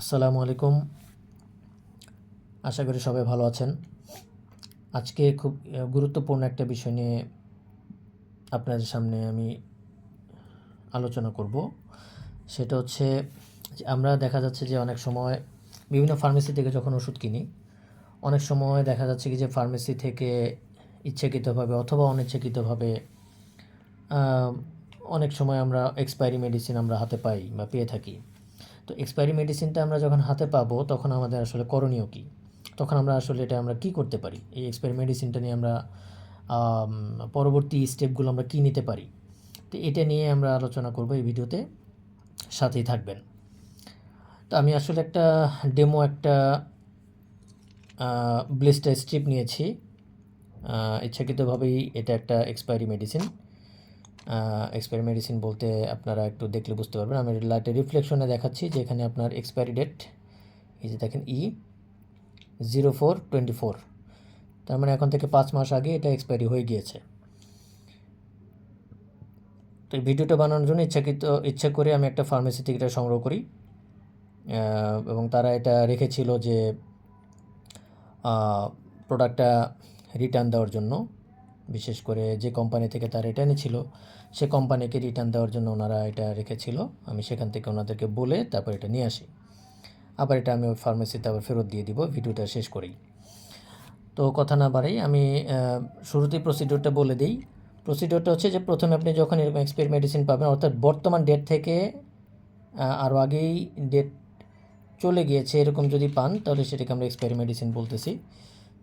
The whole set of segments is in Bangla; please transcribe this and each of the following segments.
আসসালামু আলাইকুম। আশা করি সবাই ভালো আছেন। আজকে খুব গুরুত্বপূর্ণ একটা বিষয় নিয়ে আপনাদের সামনে আমি আলোচনা করব। সেটা হচ্ছে যে আমরা দেখা যাচ্ছে যে অনেক সময় বিভিন্ন ফার্মেসি থেকে যখন ওষুধ কিনি, অনেক সময় দেখা যাচ্ছে কি যে ফার্মেসি থেকে ইচ্ছাকৃতভাবে অথবা অনিচ্ছাকৃতভাবে অনেক সময় আমরা এক্সপায়ারি মেডিসিন আমরা হাতে পাই বা পেয়ে থাকি। তো এক্সপায়ারি মেডিসিনটা আমরা যখন হাতে পাবো তখন আমাদের আসলে করণীয় কী? তখন আমরা আসলে এটা আমরা কী করতে পারি? এই এক্সপায়ারি মেডিসিনটা নিয়ে আমরা পরবর্তী স্টেপগুলো আমরা কী নিতে পারি? তো এটা নিয়ে আমরা আলোচনা করব এই ভিডিওতে, সাথেই থাকবেন। তো আমি আসলে একটা ডেমো একটা ব্লিস্টার স্ট্রিপ নিয়েছি। ইচ্ছাকৃতভাবেই এটা একটা এক্সপায়ারি মেডিসিন। এক্সপায়ারি মেডিসিন বলতে আপনারা একটু দেখলে বুঝতে পারবেন। আমি লাইটের রিফ্লেকশনে দেখাচ্ছি যে এখানে আপনার এক্সপায়ারি ডেট এই যে দেখেন E0424, তার মানে এখন থেকে 5 মাস আগে এটা এক্সপায়ারি হয়ে গিয়েছে। তো এই ভিডিওটা বানানোর জন্য ইচ্ছা করে আমি একটা ফার্মেসি থেকে এটা সংগ্রহ করি, এবং তারা এটা রেখেছিল যে প্রোডাক্টটা রিটার্ন দেওয়ার জন্য। বিশেষ করে যে কোম্পানি থেকে তারা এটা এনেছিল সে কোম্পানিকে রিটার্ন দেওয়ার জন্য ওনারা এটা রেখেছিল। আমি সেখান থেকে ওনাদেরকে বলে তারপর এটা নিয়ে আসি। আবার এটা আমি ওই ফার্মেসিতে আবার ফেরত দিয়ে দিব ভিডিওটা শেষ করেই। তো কথা না বাড়াই আমি শুরুতেই প্রসিডিওরটা বলে দিই। প্রসিডিওরটা হচ্ছে যে প্রথমে আপনি যখন এরকম এক্সপায়ারি মেডিসিন পাবেন, অর্থাৎ বর্তমান ডেট থেকে আরও আগেই ডেট চলে গিয়েছে এরকম যদি পান, তাহলে সেটাকে আমরা এক্সপায়ারি মেডিসিন বলতেছি।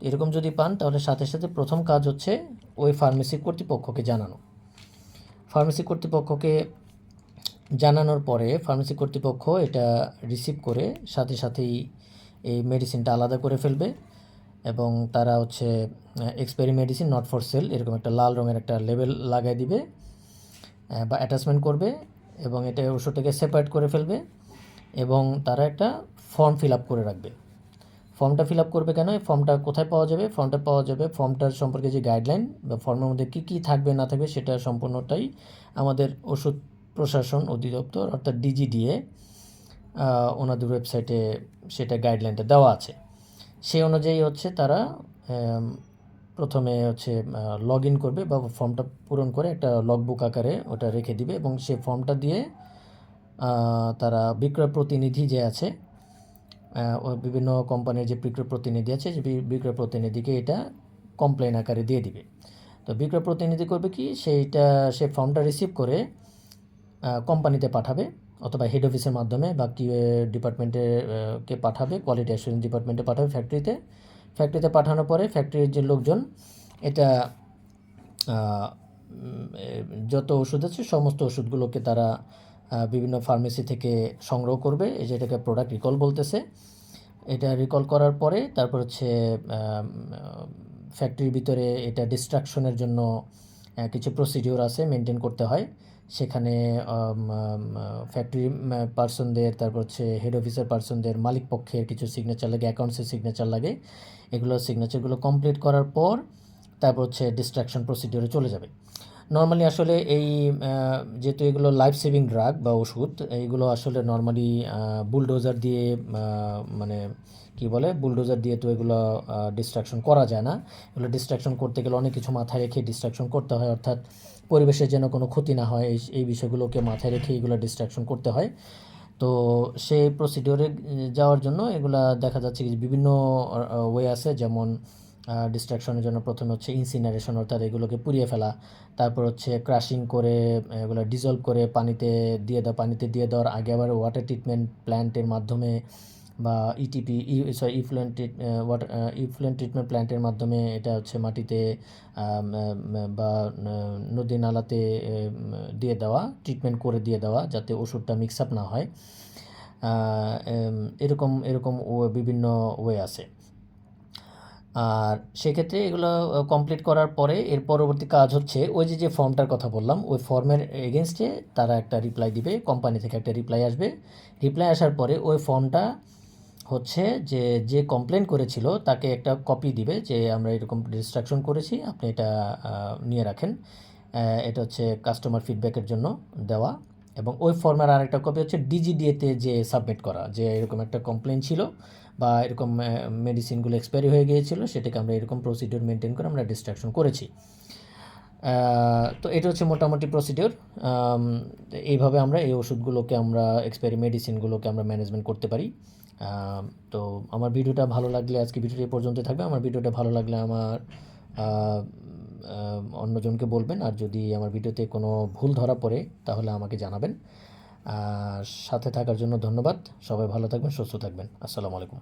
এরকম যদি পান তাহলে সাথে সাথে প্রথম কাজ হচ্ছে ওই ফার্মেসি কর্তৃপক্ষকে জানানো। ফার্মেসি কর্তৃপক্ষকে জানানোর পরে ফার্মেসি কর্তৃপক্ষ এটা রিসিভ করে সাথে সাথেই এই মেডিসিনটা আলাদা করে ফেলবে এবং তারা হচ্ছে expiry medicine not for sale এরকম একটা লাল রঙের একটা লেবেল লাগাই দিবে বা অ্যাটাচমেন্ট করবে এবং এটা ওষুধটাকে সেপারেট করে ফেলবে এবং তারা একটা ফর্ম ফিল আপ করে রাখবে। ফর্মটা ফিল আপ করবে কেন? এই ফর্মটা কোথায় পাওয়া যাবে? ফর্মটার সম্পর্কে যে গাইডলাইন বা ফর্মের মধ্যে কী কী থাকবে না থাকবে সেটা সম্পূর্ণটাই আমাদের ওষুধ প্রশাসন অধিদপ্তর অর্থাৎ ডিজিডিএ ওনাদের ওয়েবসাইটে সেটা গাইডলাইনটা দেওয়া আছে। সেই অনুযায়ী হচ্ছে তারা প্রথমে হচ্ছে লগ ইন করবে বা ফর্মটা পূরণ করে একটা লগবুক আকারে ওটা রেখে দিবে এবং সেই ফর্মটা দিয়ে তারা বিক্রয় প্রতিনিধি যে আছে বিভিন্ন কোম্পানির যে বিক্রয় প্রতিনিধি আছে যে বিক্রয় প্রতিনিধিকে এটা কমপ্লেন আকারে দিয়ে দিবে। তো বিক্রয় প্রতিনিধি করবে কি, সে ফর্মটা রিসিভ করে কোম্পানিতে পাঠাবে অথবা হেড অফিসের মাধ্যমে বা কি ডিপার্টমেন্টে কে পাঠাবে, কোয়ালিটি অ্যাসুরেন্স ডিপার্টমেন্টে পাঠাবে ফ্যাক্টরিতে পাঠানোর পরে ফ্যাক্টরির যে লোকজন এটা যত ওষুধ আছে সমস্ত ওষুধগুলোকে তারা বিভিন্ন ফার্মেসি থেকে সংগ্রহ করবে। এই যেটাকে প্রোডাক্ট রিকল বলতেছে। এটা রিকল করার পরে তারপর হচ্ছে ফ্যাক্টরির ভিতরে এটা ডিস্ট্রাকশনের জন্য কিছু প্রসিডিওর আছে, মেনটেন করতে হয়। সেখানে ফ্যাক্টরি পার্সনদের, তারপর হচ্ছে হেড অফিসের পার্সনদের, মালিক পক্ষের কিছু সিগনেচার লাগে, অ্যাকাউন্টসের সিগনেচার লাগে। এগুলো সিগনেচারগুলো কমপ্লিট করার পর তারপর হচ্ছে ডিস্ট্রাকশন প্রসিডিওরে চলে যাবে। নর্মালি আসলে এই যেহেতু এগুলো লাইফ সেভিং ড্রাগ বা ওষুধ, এইগুলো আসলে নর্মালি বুলডোজার দিয়ে মানে কি বলে বুলডোজার দিয়ে তো এগুলো ডিস্ট্রাকশন করা যায় না। এগুলো ডিস্ট্রাকশন করতে গেলে অনেক কিছু মাথায় রেখে ডিস্ট্রাকশন করতে হয়, অর্থাৎ পরিবেশের যেন কোনো ক্ষতি না হয় এই বিষয়গুলোকে মাথায় রেখে এগুলো ডিস্ট্রাকশন করতে হয়। তো সেই প্রসিডিওরে যাওয়ার জন্য এগুলা দেখা যাচ্ছে কি বিভিন্ন ওয়ে আছে, যেমন ডিস্ট্রাকশনের জন্য প্রথমে হচ্ছে ইনসিনারেশন অর্থাৎ এগুলোকে পুড়িয়ে ফেলা, তারপর হচ্ছে ক্রাশিং করে এগুলো ডিজলভ করে পানিতে দিয়ে দেওয়ার আগে আবার ওয়াটার ট্রিটমেন্ট প্ল্যান্টের মাধ্যমে বা ইফ্লুয়েন্ট ট্রিটমেন্ট প্ল্যান্টের মাধ্যমে এটা হচ্ছে মাটিতে বা নদী নালাতে দিয়ে দেওয়া, ট্রিটমেন্ট করে দিয়ে দেওয়া যাতে ওষুধটা মিক্স আপ না হয়। এরকম বিভিন্ন ওয়ে আছে। আর সেক্ষেত্রে এগুলো কমপ্লিট করার পরে এর পরবর্তী কাজ হচ্ছে ওই যে ফর্মটার কথা বললাম, ওই ফর্মের এগেনস্টে তারা একটা রিপ্লাই দিবে, কোম্পানি থেকে একটা রিপ্লাই আসবে। রিপ্লাই আসার পরে ওই ফর্মটা হচ্ছে যে কমপ্লেন করেছিল তাকে একটা কপি দিবে যে আমরা এরকম ডিস্ট্রাকশন করেছি, আপনি এটা নিয়ে রাখেন। এটা হচ্ছে কাস্টমার ফিডব্যাকের জন্য দেওয়া। এবং ওই ফর্মের আরেকটা কপি হচ্ছে ডিজিডিএতে যে সাবমিট করা, যে এরকম একটা কমপ্লেন ছিল বা এরকম মেডিসিনগুলো এক্সপায়ারি হয়ে গিয়েছিল, সেটাকে আমরা এরকম প্রসিডিওর মেনটেন করে আমরা ডিস্ট্রাকশন করেছি। তো এটা হচ্ছে মোটামুটি প্রসিডিওর। এইভাবে আমরা এই ওষুধগুলোকে আমরা এক্সপায়ারি মেডিসিনগুলোকে আমরা ম্যানেজমেন্ট করতে পারি। তো আমার ভিডিওটা ভালো লাগলে, আজকে ভিডিওটা এই পর্যন্ত থাকবে। আমার ভিডিওটা ভালো লাগলে আমার অন্যজনকে বলবেন, আর যদি আমার ভিডিওতে কোনো ভুল ধরা পড়ে তাহলে আমাকে জানাবেন। সাথে থাকার জন্য ধন্যবাদ। সবাই ভালো থাকবেন, সুস্থ থাকবেন। আসসালামু আলাইকুম।